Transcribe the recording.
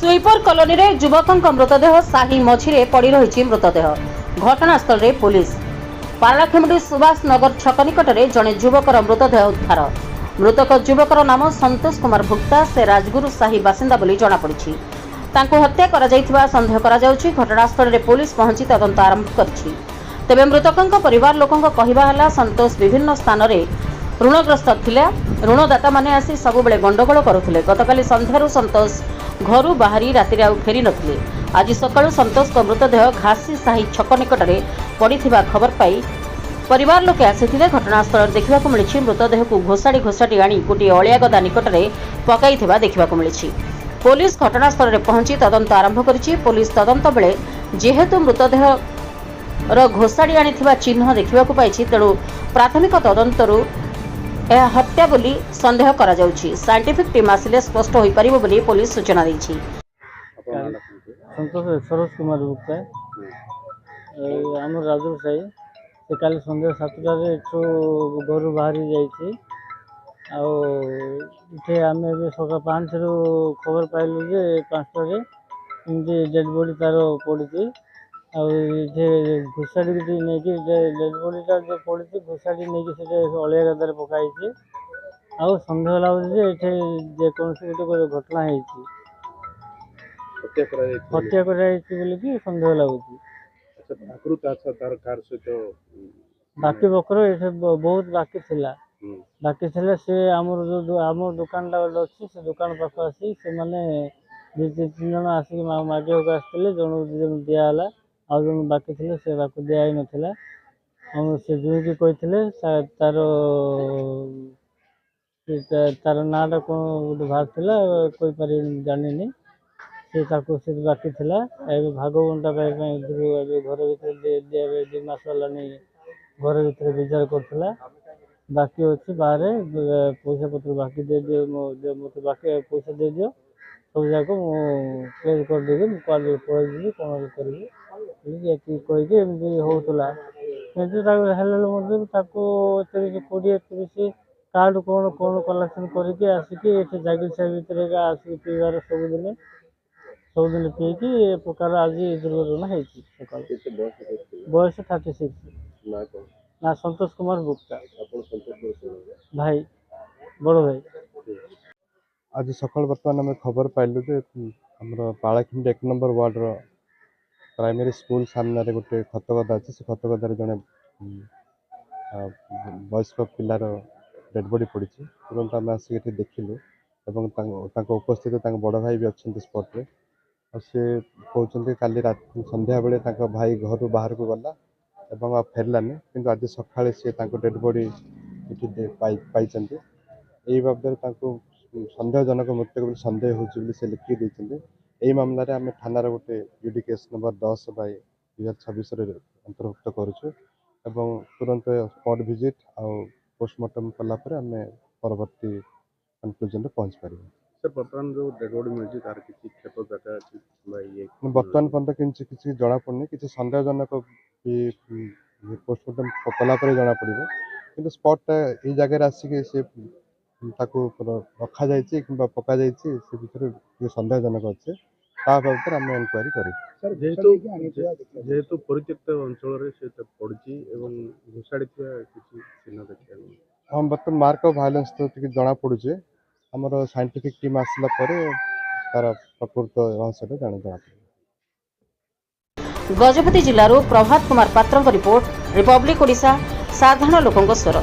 Sweeper colony रे युवकक मृतदेह साही मझिरे पड़ी रही मृतदेह घटनास्थल रे पुलिस पारलाखेमुंडी सुभाष नगर छक निकट में जड़े युवकर मृतदेह उद्धार। मृतक युवकर नाम संतोष कुमार भुक्ता से राजगुरु साही बासिंदा बोली जଣାपड़ी। तांको हत्या करा जायथिबा संदेह करा जाउछि। घटनास्थल रे पुलिस पहुंची तदंत आरंभ करछि। तेबे मृतकक परिवार लोकंक कहिबा हला संतोष विभिन्न स्थान रे ऋणग्रस्त थिले। ऋणदाता माने आसी सबुबेले गंडगोल करुथिले। गतकाली संध्यारू संतोष घरू बाहरी राति आउ फेरी नथिले। आज सकाळु संतोष को मृतदेह घासी साही छक निकट में पड़िथिबा खबर पाई परिवार लोके आसिथिले। घटनास्थल देखिबाकु मिलिछि। मृतदेह को घोषाड़ी आनी गोटे अलिया गदा निकट में पकाइथिबा देखिबाकु मिलिछि। पुलिस घटनास्थल रे पहुंची तदंत आरंभ करिछि। पुलिस तदंत बेले जेहेतु मृतदेह घोषाड़ी आनिथिबा चिन्ह देखिबाकु पाइछि तेणु प्राथमिक तदंतरू यह हत्या बोली संदेह करा जाउछि। साइंटिफिक टीम आसिले स्पष्ट होई परिबो बोली पुलिस सूचना दैछि। संतोष सरोज कुमार भुक्ता आम राजू साई से काली सन्ध्या 7टार घर बाहरी जाइए आम सका 5 रु खबर पाइलु जे 5टार एमती डेड बॉडी तार पड़ी घुषाड़ी नहीं डेड बॉडीटा जो पड़ी घुषाड़ी नहीं अलिया गदार पकाई आउ सन्देह लगे ये जेकोसी गोटे घटना होती हत्या बोलिकी सन्देह लगुच। बाकी बकर ये बहुत बाकी थिला से आमर जो आम दुकान अच्छी से दुकान पाख आसी से मैंने 2-3 जन आसिक मागे आसते जन दिहला आउ जन बाकी थे से दिखाई नाला से जुई कही तार नाटा कौन गोटे बाहर कोई पार जानी से बाकी थिला भाग बंटा घर भर 2 मास है घर भर विचार करला बाकी अच्छी बाहर पैसा पत्र बाकी दे दियो मत बाकी पैसा दे दियो सब जाक क्लोज करदे पलि कौन करी कहीकि होता कि 20-30 कार्ड कौन कौन कलेक्शन करके आसिकी जागिर साही भितर आसिक पीबार सबुदिन पीकी प्रकार आज दुर्घटना होती। बयस 36 ना संतोष कुमार भुक्ता भाई बड़ भाई। आज सकाल बर्तमान आम खबर पाइलु जे आमर पालाखिंडी 1 नंबर वार्ड प्राइमरी स्कूल सामने गोटे खतगदा अच्छे से खतगदार जड़े वयस्क पिलार डेड बॉडी पड़ी तुरंत आम आसिक देखिलु और उपस्थित बड़ भाई भी अच्छा स्पॉट सी कहते काली संध्या बेले भाई घर बाहर को गला और फेरलानी कि आज सका सी डेड बॉडी पाई यही बाबद सन्देहजनक मृत्यु सन्देह हो लिखी देते। यही मामलें आम थानार गोटे यूडी केस नंबर 10/2026 अंतर्भुक्त करुचु एवं तुरंत स्पॉट विजिट आउ पोस्टमार्टम कलापर आम परवर्ती कनक्लूजन पहुँच पार। बर्तमान जो डेड बॉडी मिली तार किसी क्षेत्र जगह अच्छी बर्तमान पर्यटन किसी जना पड़नी किसी सन्देहजनक पोस्टमार्टम कलापर जना पड़ कि स्पॉटा ये जगह आसिक से रखा जाइए कि पका जाइए से भर सन्देहजनक अच्छे बाबद आम इनक्वारी कर जेहेतु परित्यक्त अंचल पड़ी घोषाड़ी चिन्ह देखा हाँ बर्तमान मार्क ऑफ वायलेंस तो जना पड़ुचे आमर साइंटिफिक टीम आसला तार प्रकृत रहस्य जना गजपति जिल्लारू प्रभात कुमार पात्रଙ୍କ रिपोर्ट रिपब्लिक ओडिशा साधारण लोकଙ୍କ स्वर।